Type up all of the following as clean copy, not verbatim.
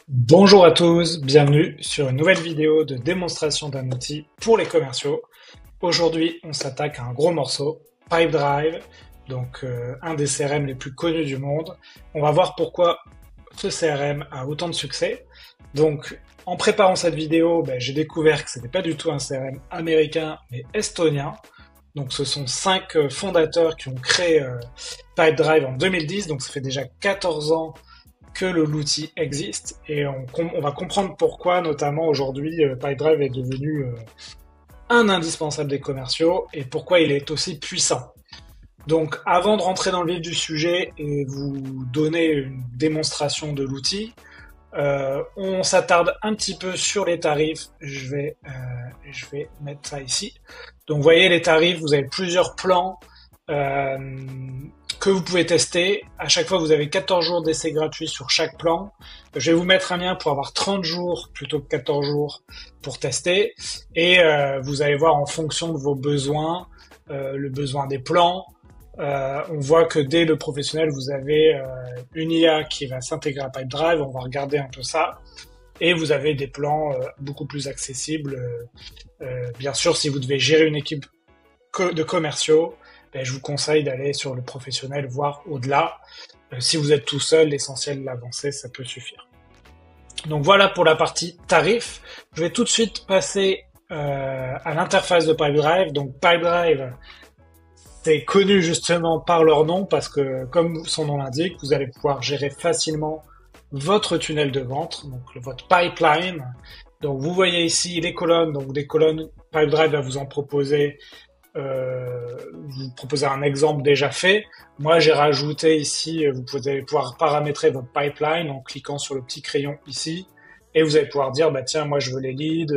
Bonjour à tous, bienvenue sur une nouvelle vidéo de démonstration d'un outil pour les commerciaux. Aujourd'hui, on s'attaque à un gros morceau, Pipedrive, donc un des CRM les plus connus du monde. On va voir pourquoi ce CRM a autant de succès. Donc, en préparant cette vidéo, j'ai découvert que ce n'était pas du tout un CRM américain, mais estonien. Donc, ce sont 5 fondateurs qui ont créé Pipedrive en 2010, donc ça fait déjà 14 ans que l'outil existe et on va comprendre pourquoi notamment aujourd'hui Pipedrive est devenu un indispensable des commerciaux et pourquoi il est aussi puissant. Donc avant de rentrer dans le vif du sujet et vous donner une démonstration de l'outil, on s'attarde un petit peu sur les tarifs. Je vais mettre ça ici. Donc vous voyez les tarifs, vous avez plusieurs plans que vous pouvez tester. À chaque fois, vous avez 14 jours d'essai gratuit sur chaque plan. Je vais vous mettre un lien pour avoir 30 jours plutôt que 14 jours pour tester. Et vous allez voir en fonction de vos besoins, le besoin des plans. On voit que dès le professionnel, vous avez une IA qui va s'intégrer à Pipedrive. On va regarder un peu ça. Et vous avez des plans beaucoup plus accessibles. Bien sûr, si vous devez gérer une équipe de commerciaux, je vous conseille d'aller sur le professionnel, voire au-delà. Si vous êtes tout seul, l'essentiel de l'avancée, ça peut suffire. Donc voilà pour la partie tarif. Je vais tout de suite passer à l'interface de Pipedrive. Donc Pipedrive, c'est connu justement par leur nom parce que, comme son nom l'indique, vous allez pouvoir gérer facilement votre tunnel de vente, donc votre pipeline. Donc vous voyez ici les colonnes, donc des colonnes, Pipedrive va vous en proposer. Vous proposez un exemple déjà fait. Moi, j'ai rajouté ici, vous allez pouvoir paramétrer votre pipeline en cliquant sur le petit crayon ici, et vous allez pouvoir dire, tiens, moi, je veux les leads,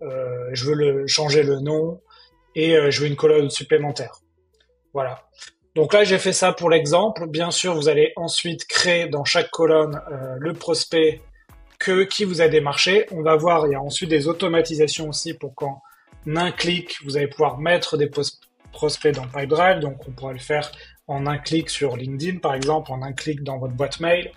je veux changer le nom, et je veux une colonne supplémentaire. Voilà. Donc là, j'ai fait ça pour l'exemple. Bien sûr, vous allez ensuite créer dans chaque colonne le prospect qui vous a démarché. On va voir, il y a ensuite des automatisations aussi pour quand un clic, vous allez pouvoir mettre des prospects dans Pipedrive, donc on pourra le faire en un clic sur LinkedIn par exemple, en un clic dans votre boîte mail,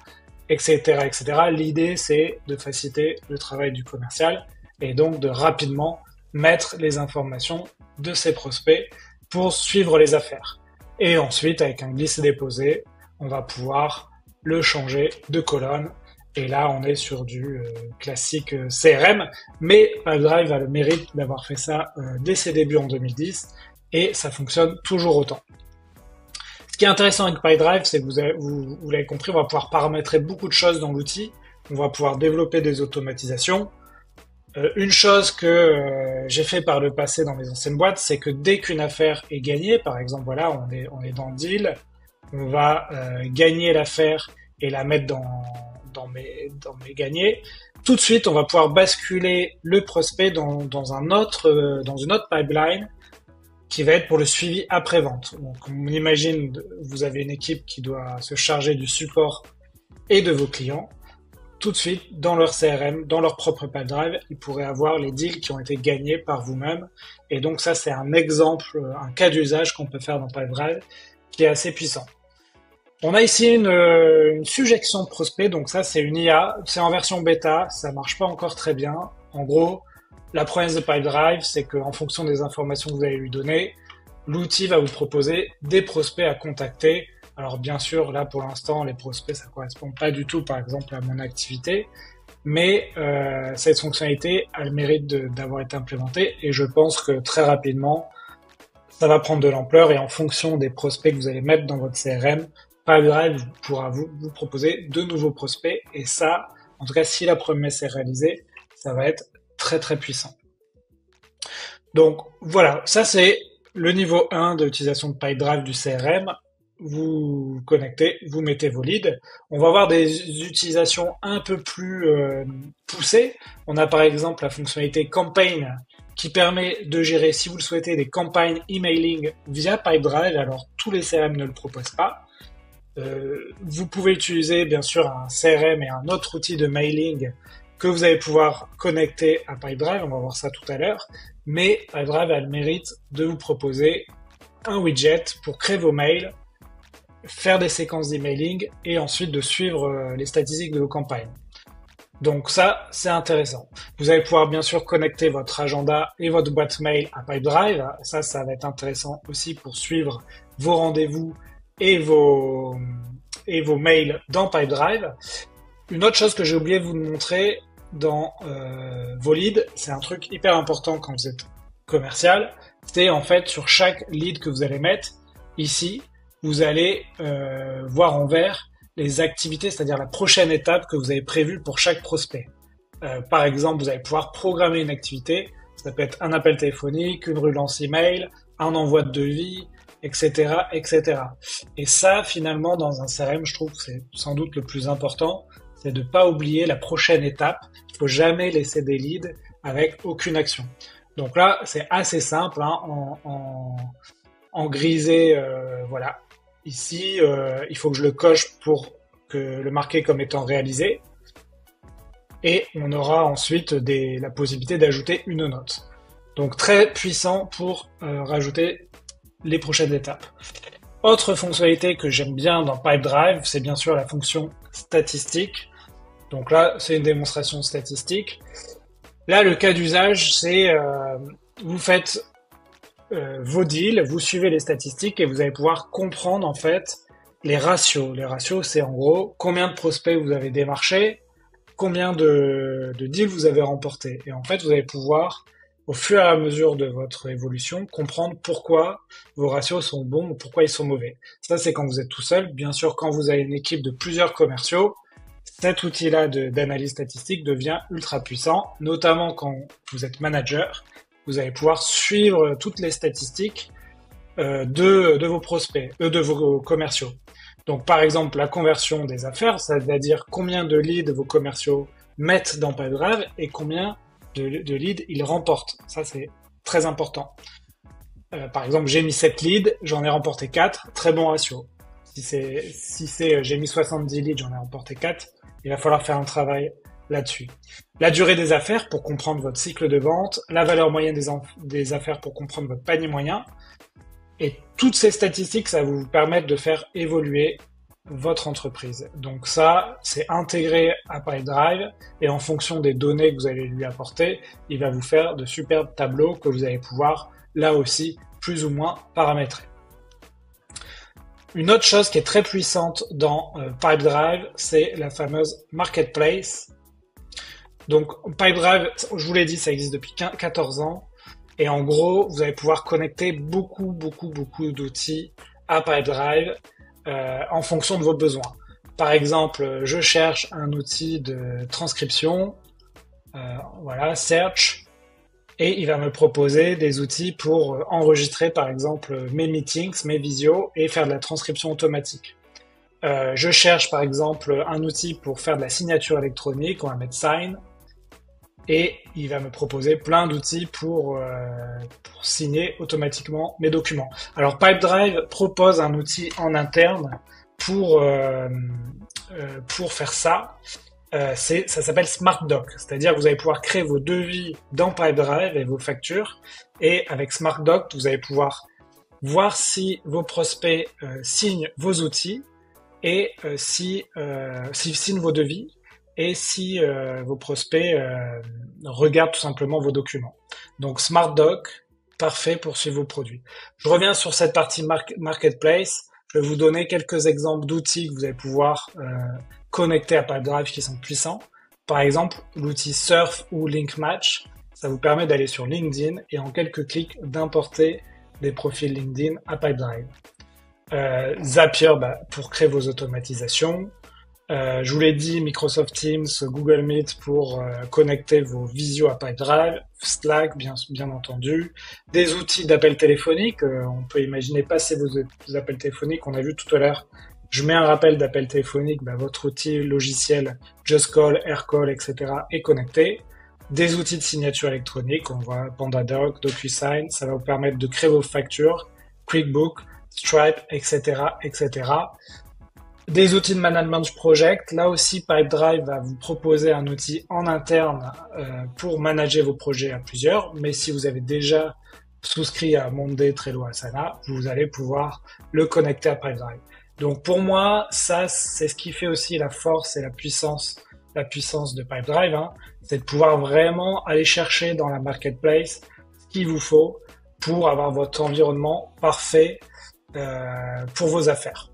etc. etc. L'idée c'est de faciliter le travail du commercial et donc de rapidement mettre les informations de ces prospects pour suivre les affaires. Et ensuite avec un glisser-déposer, on va pouvoir le changer de colonne. Et là, on est sur du classique CRM, mais Pipedrive a le mérite d'avoir fait ça dès ses débuts en 2010, et ça fonctionne toujours autant. Ce qui est intéressant avec Pipedrive, c'est que vous l'avez compris, on va pouvoir paramétrer beaucoup de choses dans l'outil, on va pouvoir développer des automatisations. Une chose que j'ai fait par le passé dans mes anciennes boîtes, c'est que dès qu'une affaire est gagnée, par exemple, voilà, on est dans le deal, on va gagner l'affaire et la mettre dans mes gagnés. Tout de suite, on va pouvoir basculer le prospect dans une autre pipeline qui va être pour le suivi après-vente. Donc, on imagine, vous avez une équipe qui doit se charger du support et de vos clients. Tout de suite, dans leur CRM, dans leur propre Pipedrive, ils pourraient avoir les deals qui ont été gagnés par vous-même. Et donc ça, c'est un exemple, un cas d'usage qu'on peut faire dans Pipedrive qui est assez puissant. On a ici une sujection de prospect, donc ça c'est une IA, c'est en version bêta, ça marche pas encore très bien. En gros, la promesse de Pipedrive, c'est qu'en fonction des informations que vous allez lui donner, l'outil va vous proposer des prospects à contacter. Alors bien sûr, là pour l'instant, les prospects, ça correspond pas du tout par exemple à mon activité, mais cette fonctionnalité a le mérite d'avoir été implémentée et je pense que très rapidement, ça va prendre de l'ampleur et en fonction des prospects que vous allez mettre dans votre CRM, Pipedrive pourra vous proposer de nouveaux prospects et ça, en tout cas si la promesse est réalisée, ça va être très très puissant. Donc voilà, ça c'est le niveau 1 de l'utilisation de Pipedrive du CRM. Vous connectez, vous mettez vos leads. On va voir des utilisations un peu plus poussées. On a par exemple la fonctionnalité Campaign qui permet de gérer, si vous le souhaitez, des campagnes emailing via Pipedrive. Alors tous les CRM ne le proposent pas. Vous pouvez utiliser bien sûr un CRM et un autre outil de mailing que vous allez pouvoir connecter à Pipedrive, on va voir ça tout à l'heure, mais Pipedrive a le mérite de vous proposer un widget pour créer vos mails, faire des séquences d'emailing et ensuite de suivre les statistiques de vos campagnes. Donc ça, c'est intéressant. Vous allez pouvoir bien sûr connecter votre agenda et votre boîte mail à Pipedrive. Ça va être intéressant aussi pour suivre vos rendez-vous et vos mails dans Pipedrive. Une autre chose que j'ai oublié de vous montrer dans vos leads, c'est un truc hyper important quand vous êtes commercial, c'est en fait sur chaque lead que vous allez mettre, ici, vous allez voir en vert les activités, c'est-à-dire la prochaine étape que vous avez prévue pour chaque prospect. Par exemple, vous allez pouvoir programmer une activité, ça peut être un appel téléphonique, une relance email, un envoi de devis, etc., etc. Et ça, finalement, dans un CRM, je trouve que c'est sans doute le plus important, c'est de ne pas oublier la prochaine étape. Il faut jamais laisser des leads avec aucune action. Donc là, c'est assez simple, hein, en grisé, voilà. Ici, il faut que je le coche pour que le marquer comme étant réalisé. Et on aura ensuite la possibilité d'ajouter une note. Donc très puissant pour rajouter les prochaines étapes. Autre fonctionnalité que j'aime bien dans Pipedrive, c'est bien sûr la fonction statistique. Donc là, c'est une démonstration statistique. Là, le cas d'usage, c'est vous faites vos deals, vous suivez les statistiques et vous allez pouvoir comprendre en fait les ratios. Les ratios, c'est en gros combien de prospects vous avez démarché, combien de deals vous avez remportés. Et en fait, vous allez pouvoir, au fur et à mesure de votre évolution, comprendre pourquoi vos ratios sont bons ou pourquoi ils sont mauvais. Ça, c'est quand vous êtes tout seul. Bien sûr, quand vous avez une équipe de plusieurs commerciaux, cet outil-là d'analyse statistique devient ultra puissant, notamment quand vous êtes manager. Vous allez pouvoir suivre toutes les statistiques de vos prospects, de vos commerciaux. Donc, par exemple, la conversion des affaires, c'est-à-dire combien de leads vos commerciaux mettent dans Pipedrive et combien de leads ils remportent. Ça, c'est très important. Par exemple, j'ai mis 7 leads, j'en ai remporté 4, très bon ratio. Si j'ai mis 70 leads, j'en ai remporté 4, il va falloir faire un travail là-dessus. La durée des affaires pour comprendre votre cycle de vente, la valeur moyenne des affaires pour comprendre votre panier moyen. Et toutes ces statistiques, ça va vous permettre de faire évoluer votre entreprise. Donc ça, c'est intégré à Pipedrive et en fonction des données que vous allez lui apporter, il va vous faire de superbes tableaux que vous allez pouvoir, là aussi, plus ou moins paramétrer. Une autre chose qui est très puissante dans Pipedrive, c'est la fameuse Marketplace. Donc Pipedrive, je vous l'ai dit, ça existe depuis 14 ans. Et en gros, vous allez pouvoir connecter beaucoup d'outils à Pipedrive en fonction de vos besoins. Par exemple, je cherche un outil de transcription, voilà, Search, et il va me proposer des outils pour enregistrer, par exemple, mes meetings, mes visios, et faire de la transcription automatique. Je cherche, par exemple, un outil pour faire de la signature électronique, on va mettre Sign, et il va me proposer plein d'outils pour signer automatiquement mes documents. Alors Pipedrive propose un outil en interne pour faire ça. Ça s'appelle SmartDoc, c'est-à-dire que vous allez pouvoir créer vos devis dans Pipedrive et vos factures. Et avec SmartDoc, vous allez pouvoir voir si vos prospects signent vos outils et s'ils signent vos devis. Et si vos prospects regardent tout simplement vos documents. Donc SmartDoc, parfait pour suivre vos produits. Je reviens sur cette partie Marketplace. Je vais vous donner quelques exemples d'outils que vous allez pouvoir connecter à Pipedrive qui sont puissants. Par exemple, l'outil Surf ou Linkmatch, ça vous permet d'aller sur LinkedIn et en quelques clics d'importer des profils LinkedIn à Pipedrive. Zapier pour créer vos automatisations. Je vous l'ai dit, Microsoft Teams, Google Meet pour connecter vos visios à Pipedrive, Slack bien entendu, des outils d'appel téléphonique, on peut imaginer passer vos appels téléphoniques, on a vu tout à l'heure, je mets un rappel d'appel téléphonique, votre outil logiciel Just Call, AirCall, etc. est connecté, des outils de signature électronique, on voit PandaDoc, DocuSign, ça va vous permettre de créer vos factures, QuickBook, Stripe, etc., etc. Des outils de management project. Là aussi, Pipedrive va vous proposer un outil en interne pour manager vos projets à plusieurs. Mais si vous avez déjà souscrit à Monday, Trello, Asana, vous allez pouvoir le connecter à Pipedrive. Donc pour moi, ça, c'est ce qui fait aussi la force et la puissance la puissance de Pipedrive, hein, c'est de pouvoir vraiment aller chercher dans la marketplace ce qu'il vous faut pour avoir votre environnement parfait pour vos affaires.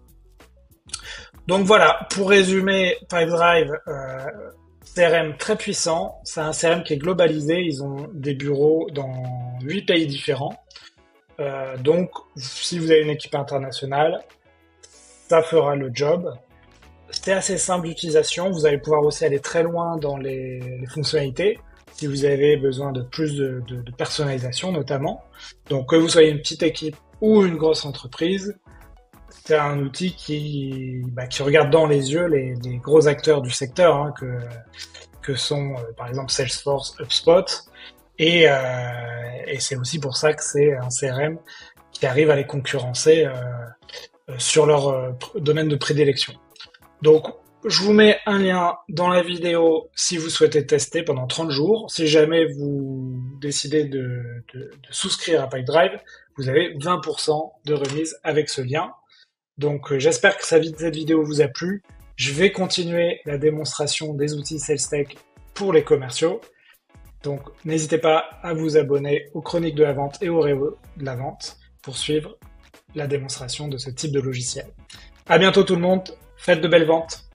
Donc voilà, pour résumer, Pipedrive, CRM très puissant, c'est un CRM qui est globalisé, ils ont des bureaux dans 8 pays différents. Donc si vous avez une équipe internationale, ça fera le job. C'est assez simple d'utilisation, vous allez pouvoir aussi aller très loin dans les fonctionnalités, si vous avez besoin de plus de personnalisation notamment. Donc que vous soyez une petite équipe ou une grosse entreprise, c'est un outil qui regarde dans les yeux les gros acteurs du secteur, hein, que sont par exemple Salesforce, HubSpot, et c'est aussi pour ça que c'est un CRM qui arrive à les concurrencer sur leur domaine de prédilection. Donc, je vous mets un lien dans la vidéo si vous souhaitez tester pendant 30 jours. Si jamais vous décidez de souscrire à Pipedrive, vous avez 20% de remise avec ce lien. Donc, j'espère que cette vidéo vous a plu. Je vais continuer la démonstration des outils SalesTech pour les commerciaux. Donc, n'hésitez pas à vous abonner aux Chroniques de la Vente et aux Réveaux de la Vente pour suivre la démonstration de ce type de logiciel. À bientôt tout le monde, faites de belles ventes!